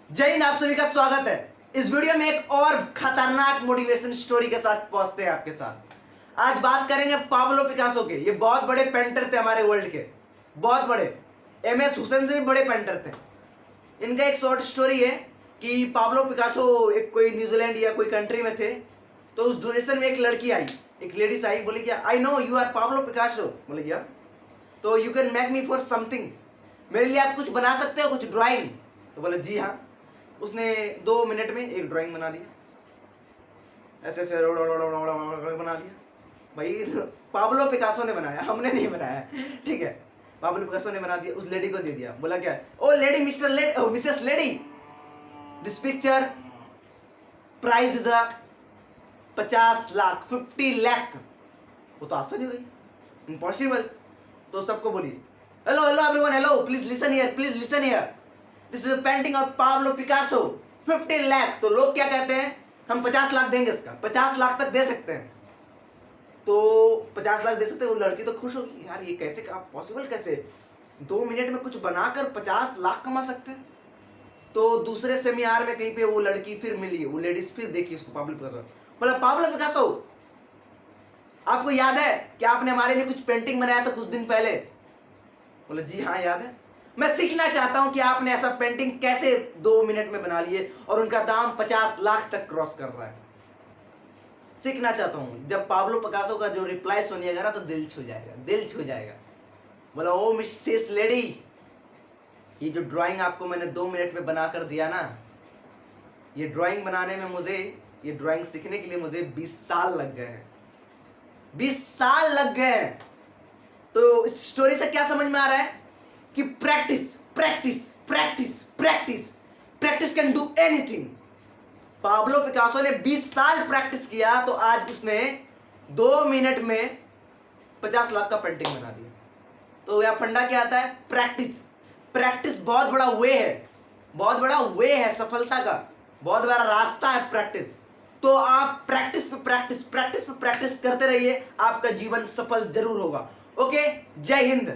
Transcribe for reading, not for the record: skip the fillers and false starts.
जय हिंद। आप सभी का स्वागत है। इस वीडियो में एक और खतरनाक मोटिवेशन स्टोरी के साथ पहुंचते हैं आपके साथ। आज बात करेंगे पाब्लो पिकासो के। ये बहुत बड़े पेंटर थे हमारे वर्ल्ड के, बहुत बड़े। एमएस हुसैन से भी बड़े पेंटर थे। इनका एक शॉर्ट स्टोरी है कि पाब्लो पिकासो एक कोई न्यूजीलैंड या कोई कंट्री में थे, तो उस ड्यूरेशन में एक लड़की आई, एक लेडीज आई, बोली क्या I know you are Pablo Picasso. बोले क्या, तो you can make me for something, मेरे लिए आप कुछ बना सकते हो, कुछ ड्राइंग। तो बोले जी हाँ। उसने 2 मिनट में एक ड्राइंग बना दिया, ऐसे ऐसे बना दिया। भाई पाब्लो पिकासो ने बनाया, हमने नहीं बनाया, ठीक है। पाब्लो पिकासो ने बना दिया, उस लेडी को दे दिया। बोला क्या, oh lady, mister lady, missus lady, this picture price is 50 lakh, 50 lakh. वो तो आश्चर्य हो गई, इम्पॉसिबल। तो सबको बोली, hello hello everyone, hello, please listen here, please listen here, this is painting of Pablo Picasso, 50 lakh. तो लोग क्या कहते हैं, हम 50 लाख देंगे, इसका 50 लाख तक दे सकते हैं। तो 50 लाख दे सकते हैं। वो लड़की तो खुश होगी, यार ये कैसे पॉसिबल, कैसे 2 मिनट में कुछ बनाकर 50 लाख कमा सकते हैं। तो दूसरे सेमिनार में कहीं पे वो लड़की फिर मिली, वो लेडीज फिर देखी उसको, पाब्लो पिकासो। बोला पाब्लो पिकासो, आपको याद है कि आपने हमारे लिए कुछ पेंटिंग बनाया था कुछ दिन पहले। बोला जी हाँ याद है। मैं सीखना चाहता हूं कि आपने ऐसा पेंटिंग कैसे 2 मिनट में बना लिए और उनका दाम 50 लाख तक क्रॉस कर रहा है। सीखना चाहता हूं। जब पाब्लो पिकासो का जो रिप्लाई सुनिएगा ना तो दिल छू जाएगा, दिल छू जाएगा। बोला ओ मिसेस लेडी, ये जो ड्राइंग आपको मैंने 2 मिनट में बनाकर दिया ना, ये ड्राइंग बनाने में मुझे, ये ड्राइंग सीखने के लिए मुझे 20 साल लग गए हैं, 20 साल लग गए हैं। तो इस स्टोरी से क्या समझ में आ रहा है कि practice practice practice practice practice can do anything. Pablo Picasso ने 20 साल प्रैक्टिस किया तो आज उसने 2 मिनट में 50 लाख का पेंटिंग बना दिया। तो यह फंडा क्या आता है, प्रैक्टिस। प्रैक्टिस बहुत बड़ा वे है, बहुत बड़ा वे है सफलता का, बहुत बड़ा रास्ता है प्रैक्टिस। तो आप प्रैक्टिस पे प्रैक्टिस, प्रैक्टिस पे प्रैक्टिस करते रहिए, आपका जीवन सफल जरूर होगा। ओके, जय हिंद।